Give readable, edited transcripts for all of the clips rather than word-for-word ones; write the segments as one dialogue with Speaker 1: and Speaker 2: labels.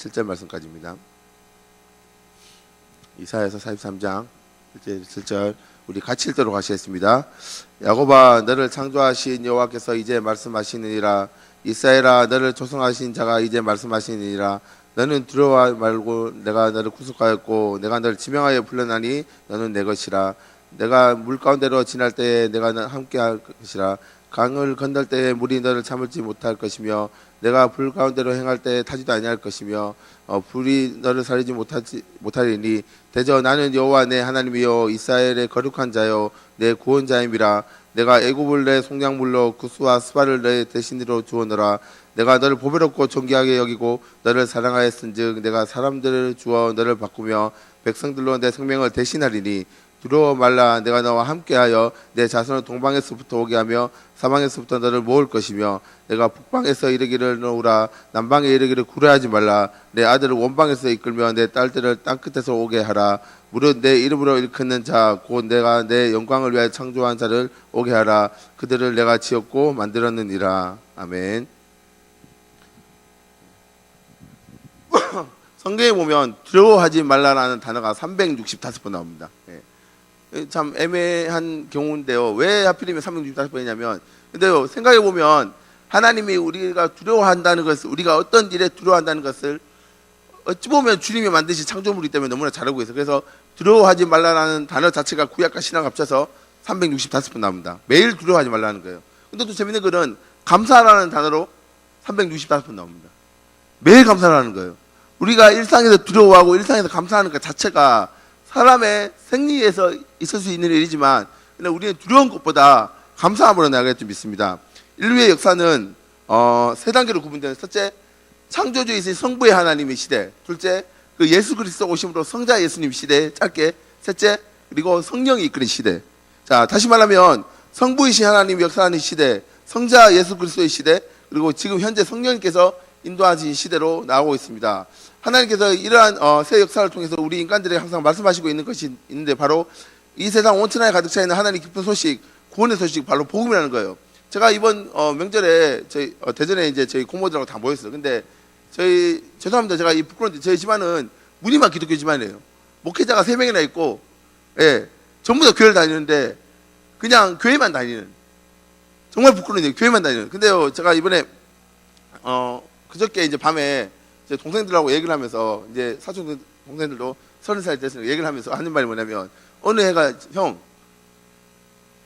Speaker 1: 7절 말씀까지입니다. 이사야서 43장 1절 7절 우리 같이 읽도록 하시겠습니다. 야곱아 너를 창조하신 여호와께서 이제 말씀하시느니라. 이스라엘아 너를 조성하신 자가 이제 말씀하시느니라. 너는 두려워 말고 내가 너를 구속하였고 내가 너를 지명하여 불러나니 너는 내 것이라. 내가 물 가운데로 지날 때에 내가 함께 할 것이라. 강을 건널 때에 물이 너를 참을지 못할 것이며 내가 불 가운데로 행할 때에 타지도 아니할 것이며 불이 너를 살리지 못하리니 대저 나는 여호와 내 하나님이요 이스라엘의 거룩한 자요 내 구원자임이라. 내가 애굽을 내 속량물로 구스와 스바를 내 대신으로 주었노라. 내가 너를 보배롭고 존귀하게 여기고 너를 사랑하였은즉 내가 사람들을 주어 너를 바꾸며 백성들로 내 생명을 대신하리니 두려워 말라. 내가 너와 함께하여 내 자손을 동방에서부터 오게 하며 사방에서부터 너를 모을 것이며 내가 북방에서 이르기를 놓으라 남방에 이르기를 구려하지 말라. 내 아들을 원방에서 이끌며 내 딸들을 땅끝에서 오게 하라. 무릇 내 이름으로 일컫는 자 곧 내가 내 영광을 위하여 창조한 자를 오게 하라. 그들을 내가 지었고 만들었느니라. 아멘. 성경에 보면 두려워하지 말라라는 단어가 365번 나옵니다. 참 애매한 경우인데요. 왜 하필이면 365번이냐면, 근데요, 생각해 보면 하나님이 우리가 두려워한다는 것을, 우리가 어떤 일에 두려워한다는 것을 어찌 보면 주님이 만드신 창조물이기 때문에 너무나 잘 알고 있어요. 그래서 두려워하지 말라는 단어 자체가 구약과 신약 합쳐서 365번 나옵니다. 매일 두려워하지 말라는 거예요. 근데 또 재밌는 것은 감사라는 단어로 365번 나옵니다. 매일 감사라는 거예요. 우리가 일상에서 두려워하고 일상에서 감사하는 것 자체가 사람의 생리에서 있을 수 있는 일이지만 우리는 두려운 것보다 감사함으로 나아가겠지 믿습니다. 인류의 역사는 세 단계로 구분되는 첫째, 창조주이신 성부의 하나님의 시대. 둘째, 그 예수 그리스도 오심으로 성자 예수님 시대. 짧게. 셋째, 그리고 성령이 이끄는 시대. 자, 다시 말하면 성부이신 하나님이 역사하는 시대, 성자 예수 그리스도의 시대, 그리고 지금 현재 성령님께서 인도하신 시대로 나오고 있습니다. 하나님께서 이러한 새 역사를 통해서 우리 인간들에게 항상 말씀하시고 있는 것이 있는데 바로 이 세상 온천하에 가득 차 있는 하나님 깊은 소식, 구원의 소식, 바로 복음이라는 거예요. 제가 이번 명절에 저희 대전에 이제 저희 고모들하고 다 모였어요. 근데 저희 죄송합니다. 제가 이 부끄러운데 저희 집안은 무늬만 기독교 집안이에요. 목회자가 3명이나 있고, 예, 전부 다 교회를 다니는데 그냥 교회만 다니는, 정말 부끄러운데 교회만 다니는. 근데요, 제가 이번에 그저께 이제 밤에 제 동생들하고 얘기를 하면서 이제 사촌 동생들도 30살 됐으니까 얘기를 하면서 하는 말이 뭐냐면 어느 애가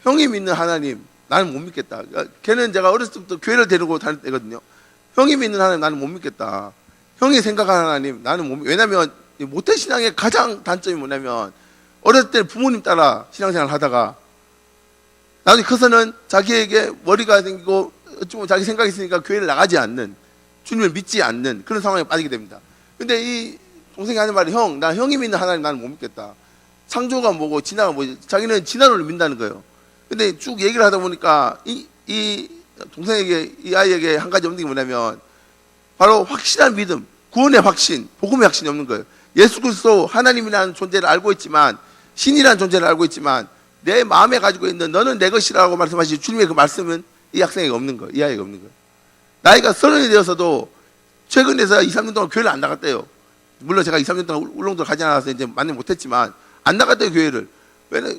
Speaker 1: 형이 믿는 하나님 나는 못 믿겠다. 그러니까 걔는 제가 어렸을 때부터 교회를 데리고 다닐 때거든요. 형이 믿는 하나님 나는 못 믿겠다. 형이 생각하는 하나님 나는 못 믿. 왜냐면 모태신앙의 가장 단점이 뭐냐면 어렸을 때 부모님 따라 신앙생활을 하다가 나중에 커서는 자기에게 머리가 생기고 어쩌면 자기 생각이 있으니까 교회를 나가지 않는, 주님을 믿지 않는 그런 상황에 빠지게 됩니다. 근데 이 동생이 하는 말이 나 형이 믿는 하나님 나는 못 믿겠다. 창조가 뭐고 진화가 뭐지? 자기는 진화론을 믿는다는 거예요. 근데 쭉 얘기를 하다 보니까 이 동생에게, 이 아이에게 한 가지 없는 게 뭐냐면 바로 확실한 믿음, 구원의 확신, 복음의 확신이 없는 거예요. 예수 그리스도 하나님이라는 존재를 알고 있지만, 신이라는 존재를 알고 있지만 내 마음에 가지고 있는 너는 내 것이라고 말씀하신 주님의 그 말씀은 이 학생에게 없는 거예요. 이 아이에게 없는 거예요. 나이가 30이 되어서도 최근에서 2, 3년 동안 교회를 안 나갔대요. 물론 제가 2, 3년 동안 울릉도를 가지 않아서 이제 만나 못했지만 안 나갔대요, 교회를.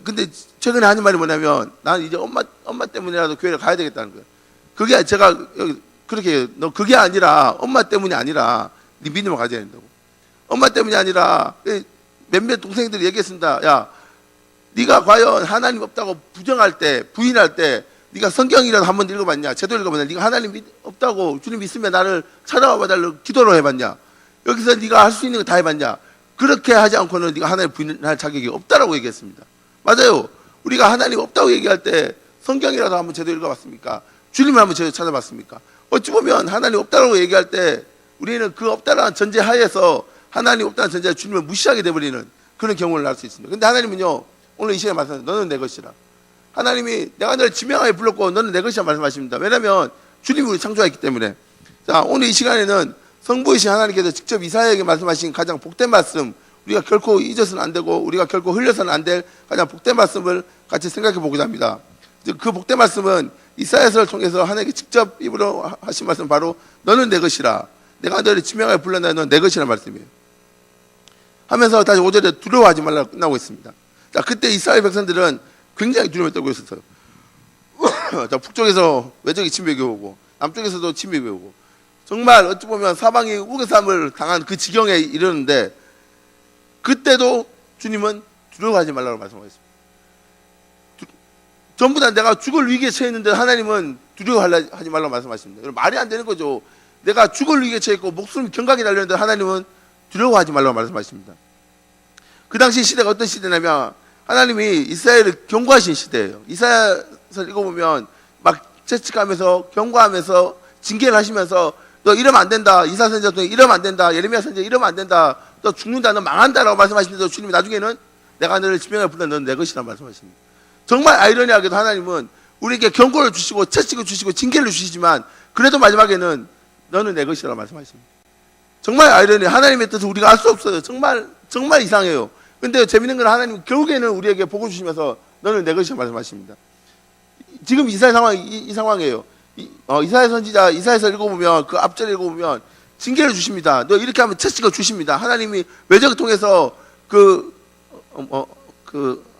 Speaker 1: 근데 최근에 하는 말이 뭐냐면 나는 이제 엄마 때문이라도 교회를 가야 되겠다는 거예요. 그게 제가 그렇게 너 그게 아니라 엄마 때문이 아니라 네 믿음을 가져야 된다고. 엄마 때문이 아니라 몇몇 동생들이 얘기했습니다. 야, 네가 과연 하나님 없다고 부정할 때, 부인할 때 네가 성경이라도 한번 읽어봤냐? 제대로 읽어봤냐? 네가 하나님 없다고 주님 믿으면 나를 찾아와 봐달라고 기도를 해봤냐? 여기서 네가 할 수 있는 거 다 해봤냐? 그렇게 하지 않고는 네가 하나님 부인할 자격이 없다라고 얘기했습니다. 맞아요. 우리가 하나님 없다고 얘기할 때 성경이라도 한번 제대로 읽어봤습니까? 주님을 한번 제대로 찾아봤습니까? 어찌 보면 하나님 없다라고 얘기할 때 우리는 그 없다라는 전제 하에서 하나님 없다는 전제에 주님을 무시하게 되어버리는 그런 경우를 할 수 있습니다. 근데 하나님은요, 오늘 이 시간에 말씀하셨어요. 너는 내 것이라. 하나님이 내가 너를 지명하여 불렀고 너는 내 것이라 말씀하십니다. 왜냐하면 주님이 우리 창조했기 때문에. 자, 오늘 이 시간에는 성부이신 하나님께서 직접 이사야에게 말씀하신 가장 복된 말씀, 우리가 결코 잊어서는 안 되고 우리가 결코 흘려서는 안 될 가장 복된 말씀을 같이 생각해 보고자 합니다. 그 복된 말씀은 이사야서를 통해서 하나님께 직접 입으로 하신 말씀 바로 너는 내 것이라. 내가 너를 지명하여 불렀나니 너는 내 것이라는 말씀이에요. 하면서 다시 5절에 두려워하지 말라고 끝나고 있습니다. 자, 그때 이스라엘 백성들은 굉장히 두려움에 떨고 있었어요. 자, 북쪽에서 외적이 침략이 오고 남쪽에서도 침략이 오고 정말 어찌 보면 사방이 우겨쌈을 당한 그 지경에 이르는데 그때도 주님은 두려워하지 말라고 말씀하셨습니다. 전부 다 내가 죽을 위기에 처해 있는데 하나님은 두려워하지 말라고 말씀하십니다. 말이 안 되는 거죠. 내가 죽을 위기에 처해 있고 목숨 경각이 달렸는데 하나님은 두려워하지 말라고 말씀하십니다. 그 당시 시대가 어떤 시대냐면 하나님이 이스라엘을 경고하신 시대예요. 이사야서 읽어보면 막 채찍하면서 경고하면서 징계를 하시면서 너 이러면 안 된다. 이사 선지자 통해 이러면 안 된다. 예레미야 선지자 이러면 안 된다. 너 죽는다. 너 망한다라고 말씀하시는데 주님이 나중에는 내가 너를 지명하여 불러 너는 내 것이라고 말씀하십니다. 정말 아이러니하게도 하나님은 우리에게 경고를 주시고 채찍을 주시고 징계를 주시지만 그래도 마지막에는 너는 내 것이라고 말씀하십니다. 정말 아이러니 하나님의 뜻을 우리가 알 수 없어요. 정말 이상해요. 근데 재밌는 건 하나님 결국에는 우리에게 복을 주시면서 너는 내 것이라고 말씀하십니다. 지금 이사야 상황 이 상황이에요. 이사야 선지자 이사야서 읽어보면 그 앞절에 읽어보면 징계를 주십니다. 너 이렇게 하면 채찍을 주십니다. 하나님이 외적을 통해서 그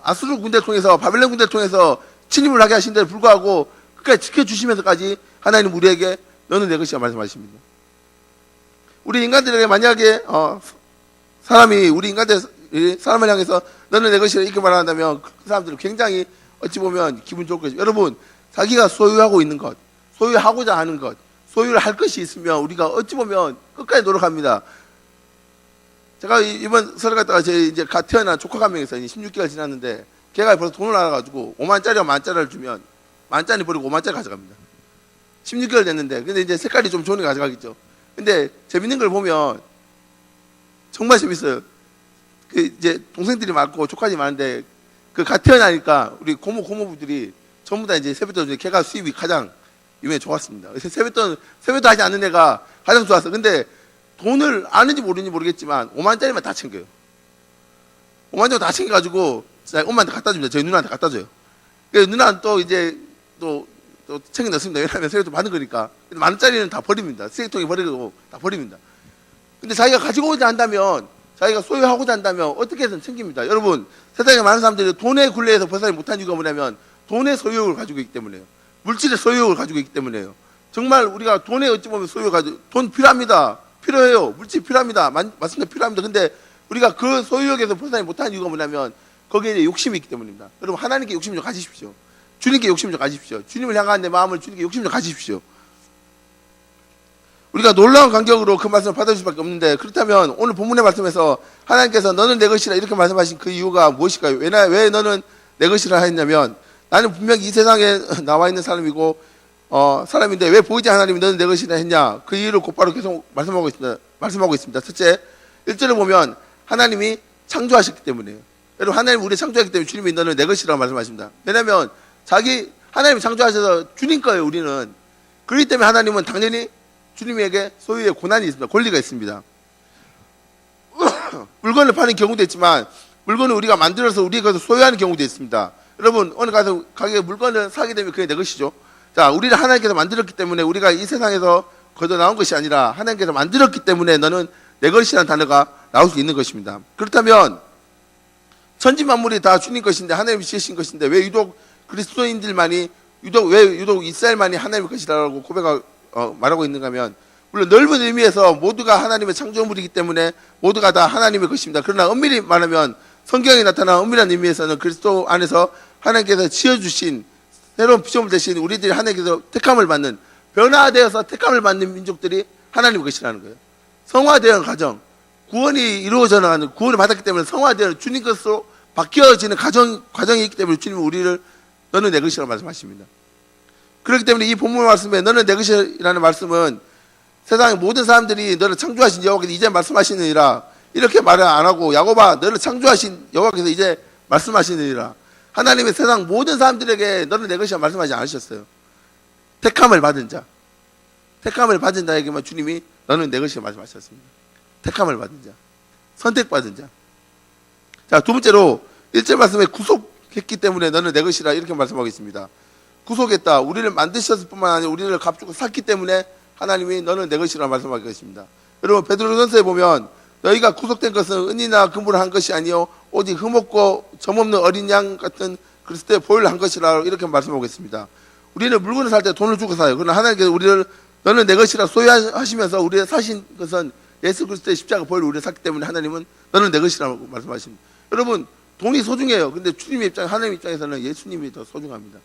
Speaker 1: 아수르 군대를 통해서 바벨론 군대를 통해서 침입을 하게 하신 데에 불구하고 끝까지 지켜주시면서까지 하나님 우리에게 너는 내 것이라 말씀하십니다. 우리 인간들에게 만약에 사람이 우리 인간들 사람을 향해서 너는 내 것이라 이렇게 말한다면 그 사람들은 굉장히 어찌 보면 기분 좋을 것이죠. 여러분 자기가 소유하고 있는 것, 소유하고자 하는 것, 소유를 할 것이 있으면 우리가 어찌 보면 끝까지 노력합니다. 제가 이번 설에 갔다가 제 이제 갓 태어난 조카가 한 명 있어요. 16개월 지났는데 걔가 벌써 돈을 알아가지고 5만짜리와 만짜리를 주면 만짜리 버리고 5만짜리 가져갑니다. 16개월 됐는데 근데 이제 색깔이 좀 좋은 게 가져가겠죠. 근데 재밌는 걸 보면 정말 재밌어요. 그 이제 동생들이 많고 조카들이 많은데 그 갓 태어나니까 우리 고모부들이 전부 다 이제 세뱃돈 중에 걔가 수입이 가장 이번에 좋았습니다. 세뱃돈 하지 않는 애가 가장 좋았어. 근데 돈을 아는지 모르는지 모르겠지만 5만짜리만 다 챙겨요. 5만짜리 다 챙겨가지고 엄마한테 갖다 줍니다. 저희 누나한테 갖다 줘요. 그래서 누나는 또 이제 또 챙겨 넣습니다. 왜냐하면 세뱃돈 받는 거니까. 근데 만원짜리는 다 버립니다. 쓰레기통에 버리고 다 버립니다. 근데 자기가 가지고 오자 한다면 자기가 소유하고자 한다면 어떻게든 챙깁니다. 여러분 세상에 많은 사람들이 돈의 굴레에서 벗어나지 못한 이유가 뭐냐면 돈의 소유욕을 가지고 있기 때문에요. 물질의 소유욕을 가지고 있기 때문에요. 정말 우리가 돈에 어찌 보면 소유를 가지고 돈 필요합니다. 필요해요. 물질 필요합니다. 맞습니다. 필요합니다. 근데 우리가 그 소유욕에서 벗어나지 못한 이유가 뭐냐면 거기에 욕심이 있기 때문입니다. 여러분 하나님께 욕심 좀 가지십시오. 주님께 욕심 좀 가지십시오. 주님을 향한 내 마음을 주님께 욕심 좀 가지십시오. 우리가 놀라운 간격으로 그 말씀을 받을 수밖에 없는데 그렇다면 오늘 본문의 말씀에서 하나님께서 너는 내 것이라 이렇게 말씀하신 그 이유가 무엇일까요? 왜 너는 내 것이라 했냐면 나는 분명히 이 세상에 나와 있는 사람이고 사람인데 왜 보이지 하나님이 너는 내 것이라 했냐? 그 이유를 곧바로 계속 말씀하고 있습니다. 첫째 1절을 보면 하나님이 창조하셨기 때문이에요. 여러분 하나님 우리 창조했기 때문에 주님이 너는 내 것이라고 말씀하십니다. 왜냐하면 하나님이 창조하셔서 주님 거예요. 우리는. 그렇기 때문에 하나님은 당연히 주님에게 소유의 고난이 있습니다. 권리가 있습니다. 물건을 파는 경우도 있지만 물건을 우리가 만들어서 우리가 소유하는 경우도 있습니다. 여러분 어느 가게에 물건을 사게 되면 그게 내 것이죠. 자, 우리를 하나님께서 만들었기 때문에 우리가 이 세상에서 거둬 나온 것이 아니라 하나님께서 만들었기 때문에 너는 내 것이라는 단어가 나올 수 있는 것입니다. 그렇다면 천지 만물이 다 주님 것인데 하나님이 지으신 것인데 왜 유독 그리스도인들만이 왜 유독 이스라엘만이 하나님의 것이라고 말하고 있는가 하면 물론 넓은 의미에서 모두가 하나님의 창조물이기 때문에 모두가 다 하나님의 것입니다. 그러나 엄밀히 말하면 성경에 나타난 엄밀한 의미에서는 그리스도 안에서 하나님께서 지어주신 새로운 피조물 대신 우리들이 하나님께서 택함을 받는 변화되어서 택함을 받는 민족들이 하나님의 것이라는 거예요. 성화되는 과정, 구원이 이루어져 나가는 구원을 받았기 때문에 성화되는 주님 것으로 바뀌어지는 과정이 있기 때문에 주님은 우리를 너는 내 것이라고 말씀하십니다. 그렇기 때문에 이 본문 말씀에 너는 내 것이라는 말씀은 세상의 모든 사람들이 너를 창조하신 여호와께서 이제 말씀하시느니라 이렇게 말을 안 하고 야곱아 너를 창조하신 여호와께서 이제 말씀하시느니라 하나님의 세상 모든 사람들에게 너는 내 것이라 말씀하지 않으셨어요. 택함을 받은 자에게만 주님이 너는 내 것이라 말씀하셨습니다. 택함을 받은 자, 선택받은 자. 자, 두 번째로 1절 말씀에 구속했기 때문에 너는 내 것이라 이렇게 말씀하고 있습니다. 구속했다. 우리를 만드셨을 뿐만 아니라 우리를 값주고 샀기 때문에 하나님이 너는 내 것이라 말씀할 것입니다. 여러분 베드로전서에 보면 너희가 구속된 것은 은이나 금으로 한 것이 아니요 오직 흠없고 점없는 어린 양 같은 그리스도의 보혈로 한 것이라 이렇게 말씀하고 있습니다. 우리는 물건을 살 때 돈을 주고 사요. 그러나 하나님께서 우리를 너는 내 것이라 소유하시면서 우리의 사신 것은 예수 그리스도의 십자가 보혈로 우리를 샀기 때문에 하나님은 너는 내 것이라고 말씀하십니다. 여러분 돈이 소중해요. 근데 주님의 입장, 하나님 입장에서는 예수님이 더 소중합니다.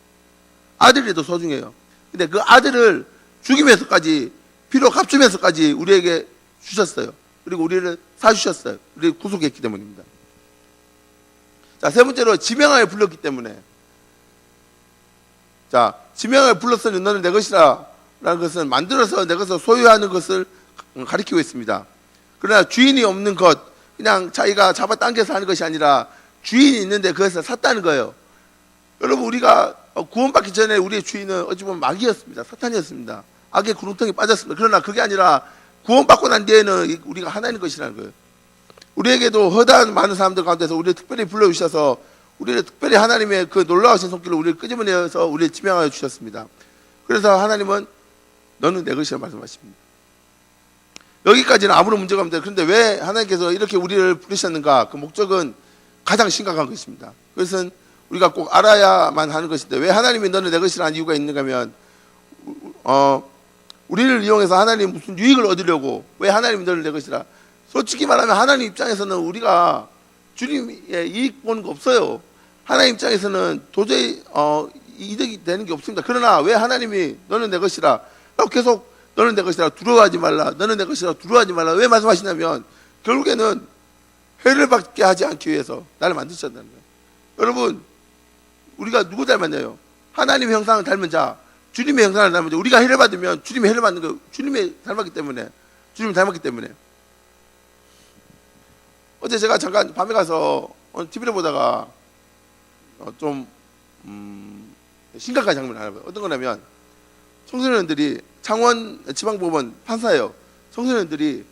Speaker 1: 아들이 더 소중해요. 근데 그 아들을 죽이면서까지 피로 값주면서까지 우리에게 주셨어요. 그리고 우리를 사주셨어요. 우리를 구속했기 때문입니다. 자, 세 번째로 지명하여 불렀기 때문에. 자, 지명하여 불렀으니 너는 내 것이라 라는 것은 만들어서 내 것을 소유하는 것을 가리키고 있습니다. 그러나 주인이 없는 것, 그냥 자기가 잡아당겨서 하는 것이 아니라 주인이 있는데 그것을 샀다는 거예요. 여러분 우리가 구원받기 전에 우리의 주인은 어찌 보면 마귀였습니다. 사탄이었습니다. 악의 구렁텅이 빠졌습니다. 그러나 그게 아니라 구원받고 난 뒤에는 우리가 하나님 것이라는 거예요. 우리에게도 허다한 많은 사람들 가운데서 우리를 특별히 불러주셔서 우리를 특별히 하나님의 그 놀라우신 손길로 우리를 끄집어내서 우리를 지명하여 주셨습니다. 그래서 하나님은 너는 내 것이라 말씀하십니다. 여기까지는 아무런 문제가 없는데 그런데 왜 하나님께서 이렇게 우리를 부르셨는가? 그 목적은 가장 심각한 것입니다. 그것은 우리가 꼭 알아야만 하는 것인데 왜 하나님이 너는 내 것이라 한 이유가 있는가 하면 우리를 이용해서 하나님 무슨 유익을 얻으려고 왜 하나님이 너는 내 것이라 솔직히 말하면 하나님 입장에서는 우리가 주님의 이익 보는 거 없어요. 하나님 입장에서는 도저히 이득이 되는 게 없습니다. 그러나 왜 하나님이 너는 내 것이라 계속 너는 내 것이라 두려워하지 말라 너는 내 것이라 두려워하지 말라 왜 말씀하시냐면 결국에는 해를 받게 하지 않기 위해서 나를 만드셨다는 거예요. 여러분 우리가 누구 닮았나요? 하나님의 형상을 닮은 자 주님의 형상을 닮은 자 우리가 해를 받으면 주님의 해를 받는 거 주님의 닮았기 때문에 주님을 닮았기 때문에 어제 제가 잠깐 밤에 가서 TV를 보다가 좀 심각한 장면을 하나 봐요. 어떤 거냐면 청소년들이 창원 지방법원 판사예요. 청소년들이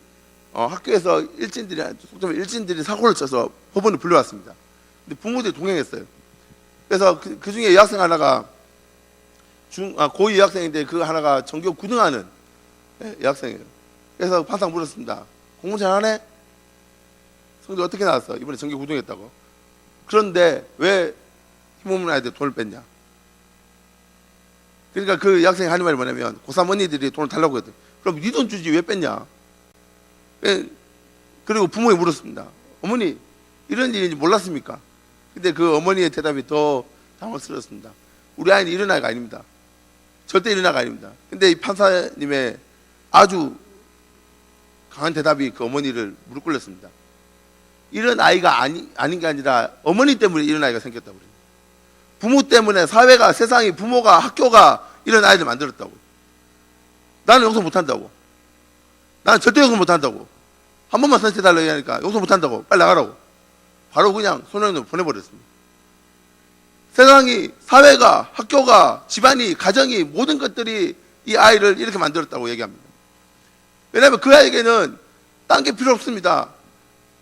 Speaker 1: 학교에서 일진들이 사고를 쳐서 법원을 불러왔습니다. 근데 부모들이 동행했어요. 그래서 그 중에 여학생 하나가 고2 여학생인데 그 하나가 전교 9등하는 여학생이에요. 그래서 판사가 물었습니다. 공부 잘하네? 성적 어떻게 나왔어? 이번에 전교 9등했다고. 그런데 왜 힘없는 아이들 돈을 뺐냐? 그러니까 그 여학생이 하는 말이 뭐냐면 고3 언니들이 돈을 달라고 했대. 그럼 네 돈 주지 왜 뺐냐? 그리고 부모에 물었습니다. 어머니 이런 일인지 몰랐습니까? 근데 그 어머니의 대답이 더 당황스러웠습니다. 우리 아이는 이런 아이가 아닙니다. 절대 이런 아이가 아닙니다. 근데 이 판사님의 아주 강한 대답이 그 어머니를 무릎 꿇렸습니다. 이런 아이가 아닌 게 아니라 어머니 때문에 이런 아이가 생겼다고 그래요. 부모 때문에 사회가 세상이 부모가 학교가 이런 아이들 만들었다고. 나는 용서 못한다고. 나는 절대 용서 못한다고. 한 번만 선택해달라고 하니까 용서 못한다고. 빨리 나가라고. 바로 그냥 소년을 보내버렸습니다. 세상이 사회가 학교가 집안이 가정이 모든 것들이 이 아이를 이렇게 만들었다고 얘기합니다. 왜냐하면 그 아이에게는 딴 게 필요 없습니다.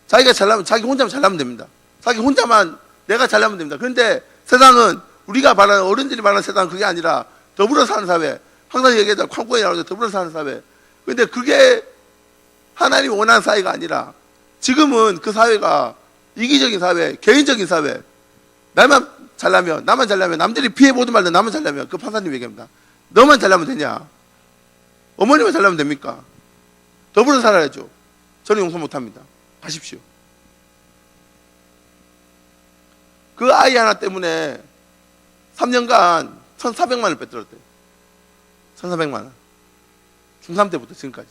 Speaker 1: 자기가 잘나면 자기 혼자만 잘나면 됩니다. 자기 혼자만 내가 잘나면 됩니다. 그런데 세상은 우리가 말하는 어른들이 말하는 세상은 그게 아니라 더불어 사는 사회. 항상 얘기하자 광고에 나오죠. 더불어 사는 사회. 그런데 그게 하나님이 원하는 사회가 아니라 지금은 그 사회가 이기적인 사회, 개인적인 사회. 나만 잘나면 남들이 피해보든 말든 나만 잘나면 그 판사님 얘기합니다. 너만 잘나면 되냐? 어머니만 잘나면 됩니까? 더불어 살아야죠. 저는 용서 못합니다. 가십시오. 그 아이 하나 때문에 3년간 1,400만 원을 뺏들었대요. 1,400만 원. 중3 때부터 지금까지.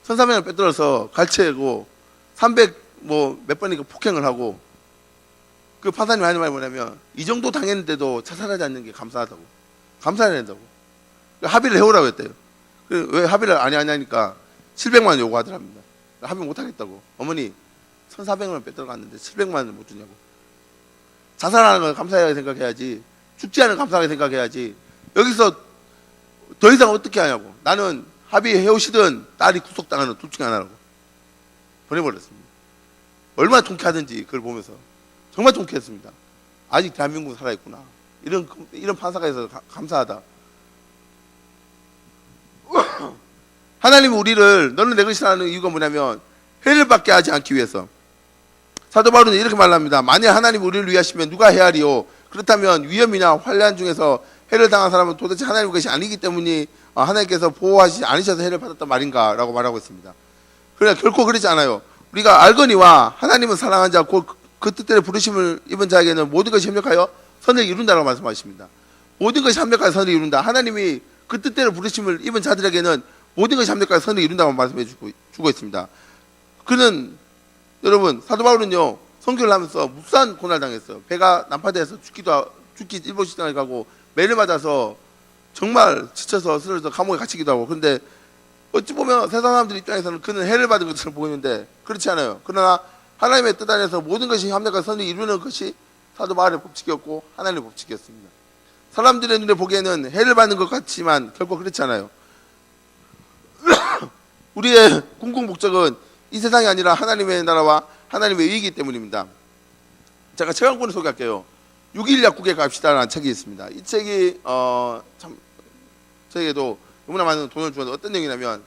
Speaker 1: 1,400만 원을 뺏들어서 갈취하고 300 몇 번이니까 폭행을 하고 그 판사님 하는 말이 뭐냐면 이 정도 당했는데도 자살하지 않는 게 감사하다고. 감사해야 된다고. 합의를 해오라고 했대요. 왜 합의를 안 하냐니까 700만 원 요구하더랍니다. 합의 못 하겠다고. 어머니 1,400만 원 뺏들어 갔는데 700만 원을 못 주냐고. 자살하는 걸 감사하게 생각해야지. 죽지 않은 감사하게 생각해야지. 여기서 더 이상 어떻게 하냐고. 나는 합의해오시든 딸이 구속당하는 둘 중에 하나라고. 보내버렸습니다. 얼마나 통쾌하든지 그걸 보면서 정말 통쾌했습니다. 아직 대한민국은 살아있구나. 이런 판사가 있어서 감사하다. 하나님이 우리를 너는 내 것이라는 이유가 뭐냐면 해를 받게 하지 않기 위해서. 사도 바울은 이렇게 말합니다. 만일 하나님이 우리를 위하시면 누가 헤아리요? 그렇다면 위험이나 환난 중에서 해를 당한 사람은 도대체 하나님의 것이 아니기 때문에 하나님께서 보호하시지 않으셔서 해를 받았단 말인가 라고 말하고 있습니다. 그러나 결코 그렇지 않아요. 우리가 알거니와 하나님은 사랑한 자 곧 그 뜻대로 부르심을 입은 자에게는 모든 것이 협력하여 선을 이룬다라고 말씀하십니다. 모든 것이 협력하여 선을 이룬다. 하나님이 그 뜻대로 부르심을 입은 자들에게는 모든 것이 협력하여 선을 이룬다고 말씀해 주고 있습니다. 그는 여러분 사도 바울은요 선교를 하면서 무수한 고난을 당했어요. 배가 난파돼서 죽기 일본 시장에 가고 매를 맞아서 정말 지쳐서 쓰러져서 감옥에 갇히기도 하고. 그런데 어찌 보면 세상 사람들 입장에서는 그는 해를 받은 것처럼 보이는데 그렇지 않아요. 그러나 하나님의 뜻 안에서 모든 것이 협력한 선을 이루는 것이 사도 바울의 법칙이었고 하나님의 법칙이었습니다. 사람들의 눈에 보기에는 해를 받는 것 같지만 결코 그렇지 않아요. 우리의 궁극 목적은 이 세상이 아니라 하나님의 나라와 하나님의 의이기 때문입니다. 제가 책 한 권을 소개할게요. 6.1 약국에 갑시다라는 책이 있습니다. 이 책이 참 저에게도 너무나 많은 돈을 주었는데 어떤 내용이냐면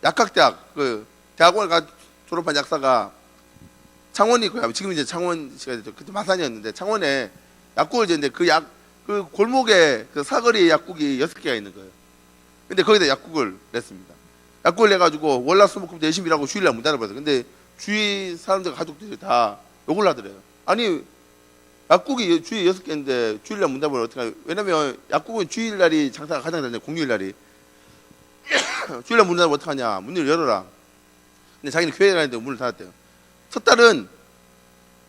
Speaker 1: 약학대학 그 대학원을 졸업한 약사가 창원이 있고요. 지금 이제 창원시가 됐죠. 그때 마산이었는데 창원에 약국을 지었는데 그 골목에 그 사거리에 약국이 6개가 있는 거예요. 근데 거기다 약국을 냈습니다. 약국을 내가지고 월화수목금도 열심히 일하고 주일날 문 닫아버렸어요. 근데 주위 사람들 가족들이 다 욕을 하더래요. 아니 약국이 주일에 6개인데 주일날 문 닫아버리면 어떡하냐. 왜냐면 약국은 주일날이 장사가 가장 잘 돼요. 공휴일날이. 주일날 문 닫으면 어떡하냐. 문을 열어라. 근데 자기는 교회에 가는데 문을 닫았대요. 첫 달은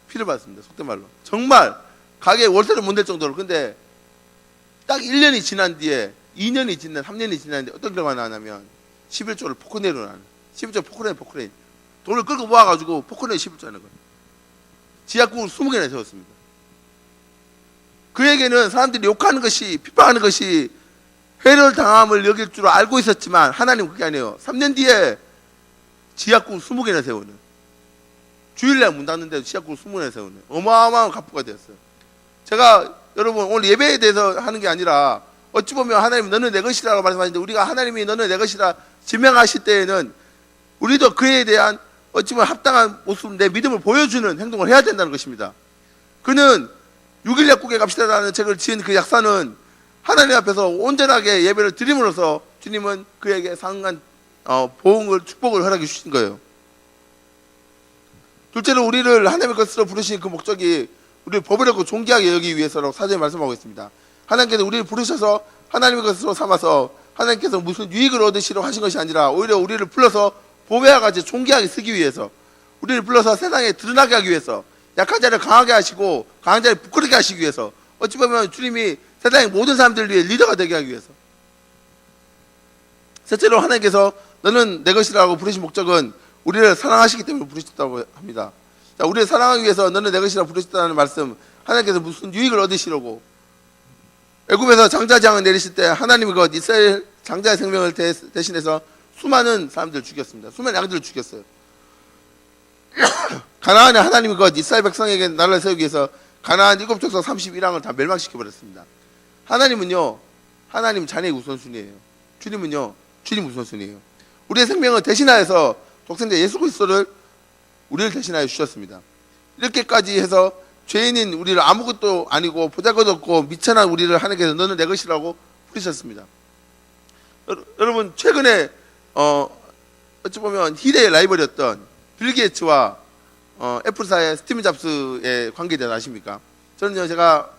Speaker 1: 피를 받았습니다. 속된 말로. 정말 가게에 월세를 못 낼 정도로. 근데 딱 1년이 지난 뒤에 2년이 지난 3년이 지났는데 어떤 결과가 나왔냐면 11조를 포크레인으로 나는 11조 포크레인 돈을 끌고 모아가지고 포크레인 11조 하는 거예요. 지약국을 20개나 세웠습니다. 그에게는 사람들이 욕하는 것이 비판하는 것이 회를 당함을 여길 줄 알고 있었지만 하나님은 그게 아니에요. 3년 뒤에 지약국을 20개나 세우는 주일날 문 닫는데도 지약국을 20개나 세우는 어마어마한 갑부가 되었어요. 제가 여러분 오늘 예배에 대해서 하는 게 아니라 어찌 보면 하나님 너는 내 것이라고 말씀하시는데 우리가 하나님이 너는 내 것이라 지명하실 때에는 우리도 그에 대한 어찌 보면 합당한 모습 내 믿음을 보여주는 행동을 해야 된다는 것입니다. 그는 6.1 약국에 갑시다라는 책을 지은 그 약사는 하나님 앞에서 온전하게 예배를 드림으로써 주님은 그에게 상한 보응을 축복을 허락해 주신 거예요. 둘째로 우리를 하나님의 것으로 부르신 그 목적이 우리를 법을 존귀하게 여기기 위해서라고 사전에 말씀하고 있습니다. 하나님께서 우리를 부르셔서 하나님의 것으로 삼아서 하나님께서 무슨 유익을 얻으시려고 하신 것이 아니라 오히려 우리를 불러서 보배와 같이 존귀하게 쓰기 위해서 우리를 불러서 세상에 드러나게 하기 위해서 약한 자를 강하게 하시고 강한 자를 부끄럽게 하시기 위해서 어찌 보면 주님이 세상의 모든 사람들 위해 리더가 되게 하기 위해서. 셋째로 하나님께서 너는 내 것이라고 부르신 목적은 우리를 사랑하시기 때문에 부르셨다고 합니다. 자, 우리를 사랑하기 위해서 너는 내 것이라고 부르셨다는 말씀, 하나님께서 무슨 유익을 얻으시려고 애굽에서 장자장을 내리실 때 하나님이 그 이스라엘 장자의 생명을 대신해서 수많은 사람들을 죽였습니다. 수많은 양들을 죽였어요. 가나안에 하나님이 그 이스라엘 백성에게 나라를 세우기 위해서 가나안 7족속 31왕을 다 멸망시켜버렸습니다. 하나님은요, 하나님 자녀의 우선순위예요. 주님은요, 주님 우선순위예요. 우리의 생명을 대신하여서 독생자 예수 그리스도를 우리를 대신하여 주셨습니다. 이렇게까지 해서 죄인인 우리를 아무것도 아니고 보잘것없고 미천한 우리를 하나님께서 너는 내 것이라고 부르셨습니다. 여러분 최근에 어찌 보면 희대의 라이벌이었던 빌 게이츠와 애플사의 스티브 잡스의 관계에 대해서 아십니까? 저는 제가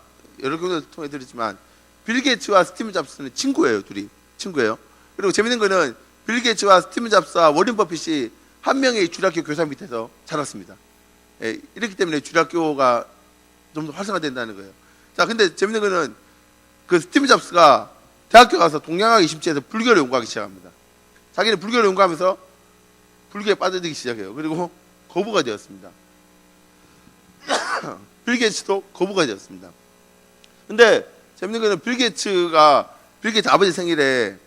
Speaker 1: 여러 경우를 통해 들었지만 빌 게이츠와 스티브 잡스는 친구예요. 둘이 친구예요. 그리고 재밌는 거는 빌 게이츠와 스티브 잡스와 워렌 버핏이 한 명의 주일학교 교사 밑에서 자랐습니다. 예, 이렇기 때문에 주일학교가 좀 더 활성화된다는 거예요. 자, 근데 재밌는 거는 그 스티브 잡스가 대학교 가서 동양학에 심취해서 불교를 연구하기 시작합니다. 자기는 불교를 연구하면서 불교에 빠져들기 시작해요. 그리고 거부가 되었습니다. 빌 게이츠도 거부가 되었습니다. 근데 재밌는 거는 빌 게이츠 아버지 생일에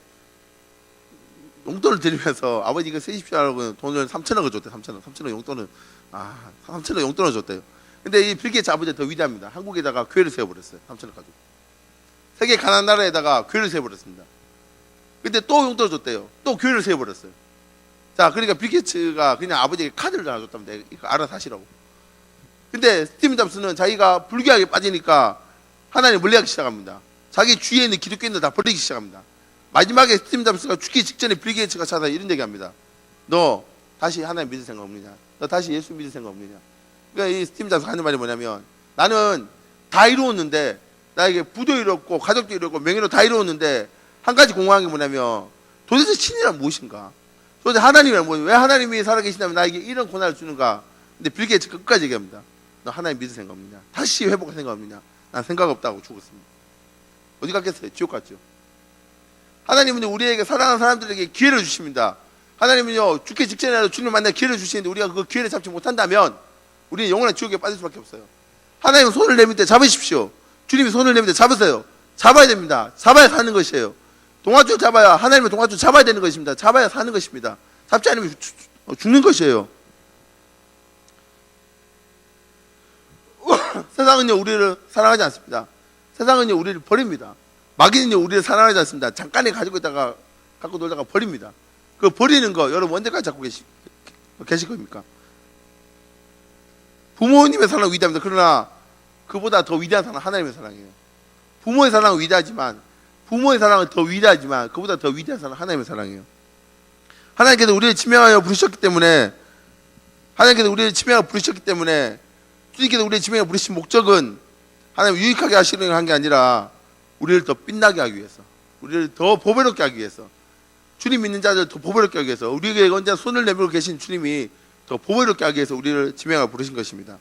Speaker 1: 용돈을 드리면서 아버지 이거 쓰십시오 하고 돈을 3,000원을 줬대요. 3,000원 용돈을 3,000원 용돈을 줬대요. 근데 이 빌 게이츠 아버지가 더 위대합니다. 한국에다가 교회를 세워버렸어요. 3,000원 가지고 세계 가난한 나라에다가 교회를 세워버렸습니다. 근데 또 용돈을 줬대요. 또 교회를 세워버렸어요. 자, 그러니까 빌 게이츠가 그냥 아버지에게 카드를 하나 줬답니다. 이거 알아서 하시라고. 근데 스티븐 잡스는 자기가 불교학에 빠지니까 하나님 멀리하기 시작합니다. 자기 주위에 있는 기독교인들 다 버리기 시작합니다. 마지막에 스티븐 잡스가 죽기 직전에 빌 게이츠가 찾아 이런 얘기합니다. 너 다시 하나님 믿을 생각 없느냐? 너 다시 예수 믿을 생각 없느냐? 그러니까 이 스티븐 잡스가 하는 말이 뭐냐면, 나는 다 이루었는데, 나에게 부도 이뤘고 가족도 이뤘고 명예로 다 이루었는데 한 가지 공허한 게 뭐냐면, 도대체 신이란 무엇인가? 도대체 하나님이란 무엇인가? 왜 하나님이 살아계신다면 나에게 이런 고난을 주는가? 근데 빌 게이츠 끝까지 얘기합니다. 너 하나님 믿을 생각 없느냐? 다시 회복할 생각 없느냐? 난 생각 없다고 죽었습니다. 어디 갔겠어요? 지옥 갔죠. 하나님은요, 우리에게 사랑하는 사람들에게 기회를 주십니다. 하나님은요, 죽기 직전이라도 주님을 만날 기회를 주시는데 우리가 그 기회를 잡지 못한다면 우리는 영원한 지옥에 빠질 수밖에 없어요. 하나님은 손을 내밀 때 잡으십시오. 주님이 손을 내밀 때 잡으세요. 잡아야 됩니다. 잡아야 사는 것이에요. 동아줄 잡아야, 하나님의 동아줄 잡아야 되는 것입니다. 잡아야 사는 것입니다. 잡지 않으면 죽는 것이에요. 세상은요, 우리를 사랑하지 않습니다. 세상은요, 우리를 버립니다. 마귀는요, 우리를 사랑하지 않습니다. 잠깐에 가지고 있다가 갖고 놀다가 버립니다. 그 버리는 거 여러분 언제까지 잡고 계실 겁니까? 부모님의 사랑은 위대합니다. 그러나 그보다 더 위대한 사랑은 하나님의 사랑이에요. 부모의 사랑은 위대하지만, 부모의 사랑은 더 위대하지만 그보다 더 위대한 사랑은 하나님의 사랑이에요. 하나님께서 우리를 지명하여 부르셨기 때문에, 하나님께서 우리를 지명하여 부르셨기 때문에, 주님께서 우리의 지명에 부르신 목적은 하나님 유익하게 하시려고 한 게 아니라 우리를 더 빛나게 하기 위해서, 우리를 더 보배롭게 하기 위해서, 주님 믿는 자들 더 보배롭게 하기 위해서, 우리에게 언제나 손을 내밀고 계신 주님이 더 보배롭게 하기 위해서 우리를 지명하여 부르신 것입니다.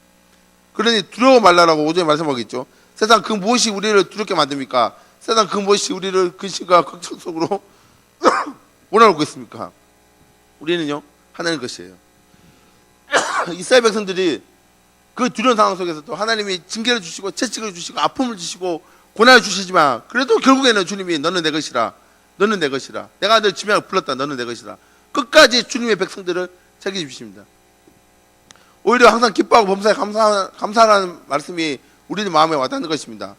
Speaker 1: 그러니 두려워 말라라고 오전에 말씀하고 있죠. 세상 그 무엇이 우리를 두렵게 만듭니까? 세상 그 무엇이 우리를 근심과 걱정 속으로 몰아넣고 있습니까? 우리는요, 하나님 것이에요. 이스라엘 백성들이 그 두려운 상황 속에서 또 하나님이 징계를 주시고 채찍을 주시고 아픔을 주시고 고난을 주시지만 그래도 결국에는 주님이 너는 내 것이라, 너는 내 것이라, 내가 널 지명을 불렀다, 너는 내 것이라, 끝까지 주님의 백성들을 책임지십니다. 오히려 항상 기뻐하고 범사에 감사하는 말씀이 우리들 마음에 와닿는 것입니다.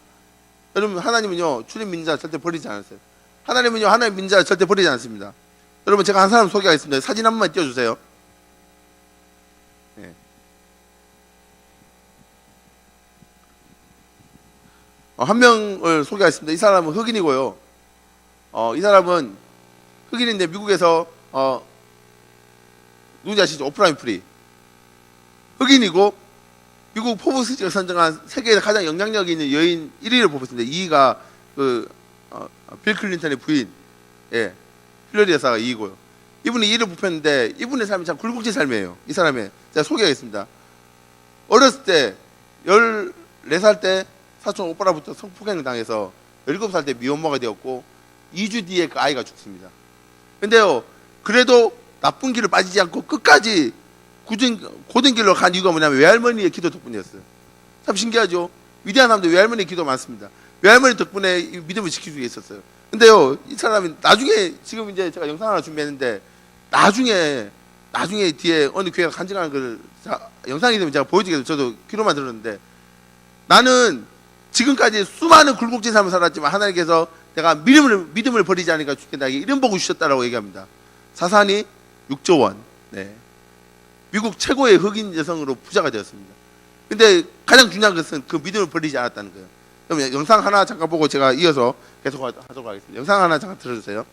Speaker 1: 여러분, 하나님은요, 주님 믿는 자 절대 버리지 않으세요. 하나님은요, 하나님 믿는 자 절대 버리지 않습니다. 여러분, 제가 한 사람 소개하겠습니다. 사진 한 번만 띄워주세요. 네. 한 명을 소개하겠습니다. 이 사람은 흑인이고요. 이 사람은 흑인인데 미국에서 누군지 아시죠? 오프라 윈프리. 흑인이고 미국 포브스가 선정한 세계에서 가장 영향력 있는 여인 1위를 뽑았습니다. 2위가 빌 클린턴의 부인, 힐러리 여사가 2위고요. 이분이 2위를 뽑혔는데 이분의 삶이 참 굴곡진 삶이에요. 이 사람의 제가 소개하겠습니다. 어렸을 때 14살 때 사촌 오빠로부터 성폭행을 당해서 17살 때 미혼모가 되었고 2주 뒤에 그 아이가 죽습니다. 근데요, 그래도 나쁜 길을 빠지지 않고 끝까지 고든 길로 간 이유가 뭐냐면 외할머니의 기도 덕분이었어요. 참 신기하죠? 위대한 사람들 외할머니의 기도 많습니다. 외할머니 덕분에 이 믿음을 지킬 수 있었어요. 근데요, 이 사람이 나중에, 지금 이제 제가 영상 하나 준비했는데 나중에 뒤에 어느 교회가 간증하는 걸 영상이 되면 제가 보여주겠어요. 저도 귀로만 들었는데, 나는 지금까지 수많은 굴곡진 삶을 살았지만 하나님께서 내가 믿음을 버리지 않으니까 죽겠다, 이런 복을 주셨다라고 얘기합니다. 자산이 6조 원. 네. 미국 최고의 흑인 여성으로 부자가 되었습니다. 근데 가장 중요한 것은 그 믿음을 버리지 않았다는 거예요. 그럼 영상 하나 잠깐 보고 제가 이어서 계속 하도록 하겠습니다. 영상 하나 잠깐 들어주세요.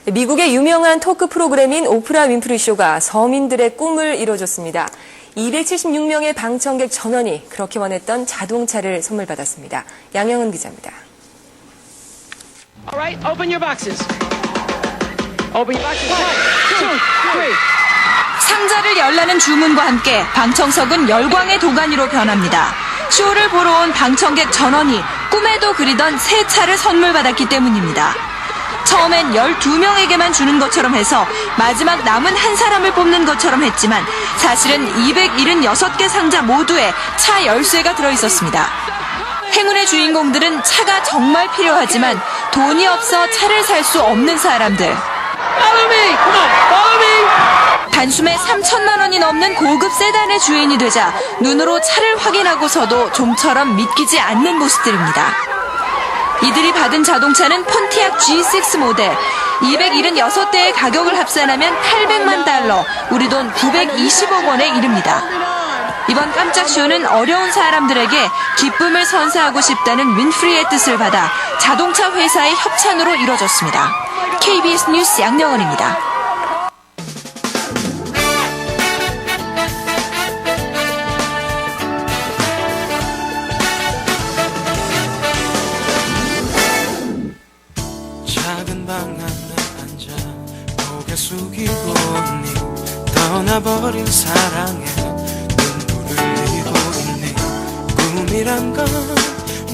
Speaker 2: 미국의 유명한 토크 프로그램인 오프라 윈프리 쇼가 서민들의 꿈을 이뤄줬습니다. 276명의 방청객 전원이 그렇게 원했던 자동차를 선물 받았습니다. 양영은 기자입니다.
Speaker 3: All right, open your boxes. Open your boxes. 1, 2, 3.
Speaker 4: 상자를 열라는 주문과 함께 방청석은 열광의 도가니로 변합니다. 쇼를 보러 온 방청객 전원이 꿈에도 그리던 새 차를 선물 받았기 때문입니다. 처음엔 12명에게만 주는 것처럼 해서 마지막 남은 한 사람을 뽑는 것처럼 했지만 사실은 276개 상자 모두에 차 열쇠가 들어있었습니다. 행운의 주인공들은 차가 정말 필요하지만 돈이 없어 차를 살 수 없는 사람들.
Speaker 3: Follow me! Come on, follow me!
Speaker 4: 단숨에 3천만 원이 넘는 고급 세단의 주인이 되자 눈으로 차를 확인하고서도 좀처럼 믿기지 않는 모습들입니다. 이들이 받은 자동차는 폰티악 G6 모델. 276대의 가격을 합산하면 800만 달러, 우리 돈 920억 원에 이릅니다. 이번 깜짝 쇼는 어려운 사람들에게 기쁨을 선사하고 싶다는 윈프리의 뜻을 받아 자동차 회사의 협찬으로 이뤄졌습니다. KBS 뉴스 양명원입니다.
Speaker 5: 작은 방 안에 앉아 고개 숙이고 있니 떠나버린 사랑에 눈물을 흘리고 있니 꿈이란 건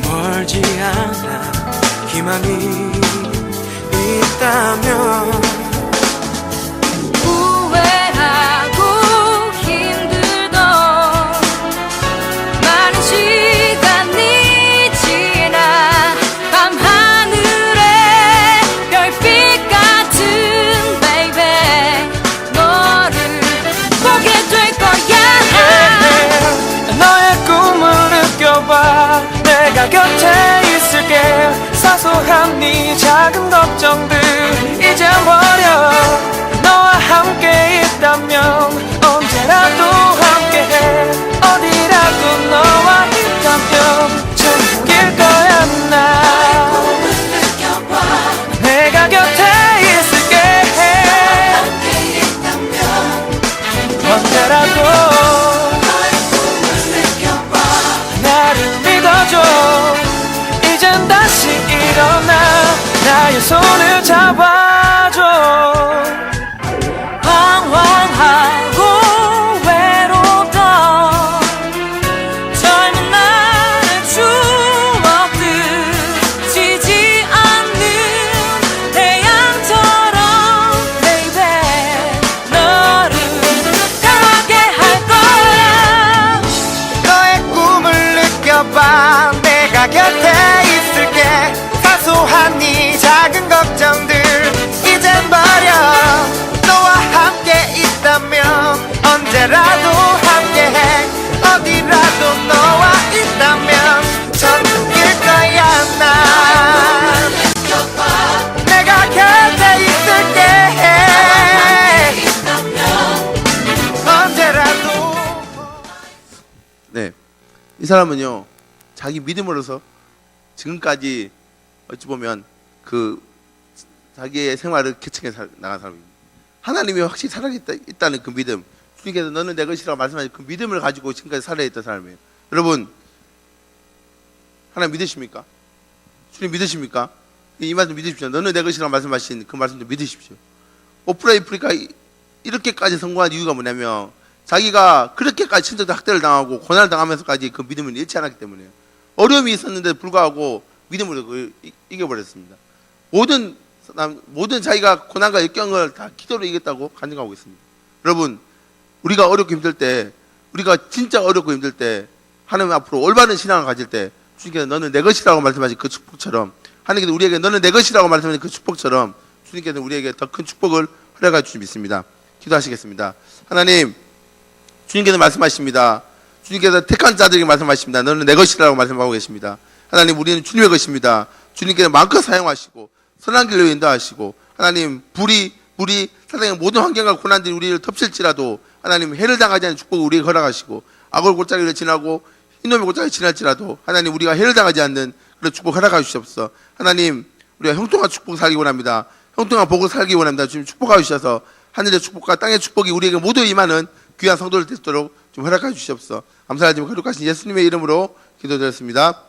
Speaker 5: 멀지 않아 희망이 있다면
Speaker 4: 후회하고 힘들던 많은 시간이 지나 밤하늘에 별빛 같은 baby 너를 보게 될 거야.
Speaker 5: 너의 꿈을 느껴봐 내가 곁에 있을게 사소한 네 작은 걱정들 잊어버려 너와 함께 있다면 언제라도 함께해 어디라도 너와 있다면 천국일 거야 나 내가 곁에 있을게 언제라도 나를 믿어줘 이젠 다시 일어나 나의 손을 잡아줘
Speaker 4: 방황하고 외롭던 젊은 날의 추억들 지지 않는 태양처럼 baby 너를 강하게 할 거야.
Speaker 5: 너의 꿈을 느껴봐 내가 곁에 있을게 사소한 네 작은 걱정들 이젠 버려 너와 함께 있다면 언제라도 함께해 어디라도 너와 있다면 천국일 거야 나 내가 곁에 있을게 언제라도
Speaker 1: 네, 이 사람은요 자기 믿음으로서 지금까지 어찌 보면 그 자기의 생활을 개척해 나간 사람입니다. 하나님이 확실히 살아있다는 그 믿음, 주님께서 너는 내 것이라고 말씀하신 그 믿음을 가지고 지금까지 살아있던 사람이에요. 여러분 하나님 믿으십니까? 주님 믿으십니까? 이 말씀 믿으십시오. 너는 내 것이라고 말씀하신 그 말씀도 믿으십시오. 오프라 윈프리가 이렇게까지 성공한 이유가 뭐냐면 자기가 그렇게까지 친척들 학대를 당하고 고난을 당하면서까지 그 믿음을 잃지 않았기 때문에요. 어려움이 있었는데도 불구하고 믿음으로 그걸 이겨버렸습니다. 모든 자기가 고난과 역경을 다 기도로 이겼다고 간증하고 있습니다. 여러분, 우리가 어렵고 힘들 때, 우리가 진짜 어렵고 힘들 때, 하나님 앞으로 올바른 신앙을 가질 때, 주님께서 너는 내 것이라고 말씀하신 그 축복처럼, 하나님께서 우리에게 너는 내 것이라고 말씀하신 그 축복처럼, 주님께서 우리에게 더 큰 축복을 허락해 주실 믿습니다. 기도하시겠습니다. 하나님, 주님께서 말씀하십니다. 주님께서 택한 자들에게 말씀하십니다. 너는 내 것이라고 말씀하고 계십니다. 하나님, 우리는 주님의 것입니다. 주님께서 마음껏 사용하시고 선한 길로 인도하시고 하나님 불이 세상의 모든 환경과 고난들이 우리를 덮칠지라도 하나님 해를 당하지 않는 축복을 우리에게 허락하시고 악을 골짜기를 지나고 흰놈의 골짜기를 지날지라도 하나님 우리가 해를 당하지 않는 그런 축복 허락해 주시옵소서. 하나님 우리가 형통한 축복을 살기 원합니다. 형통한 복을 살기 원합니다. 주님 축복해 주셔서 하늘의 축복과 땅의 축복이 우리에게 모두 임하는 귀한 성도를 되도록 좀 허락해 주시옵소서. 감사하지만 거룩하신 예수님의 이름으로 기도드렸습니다.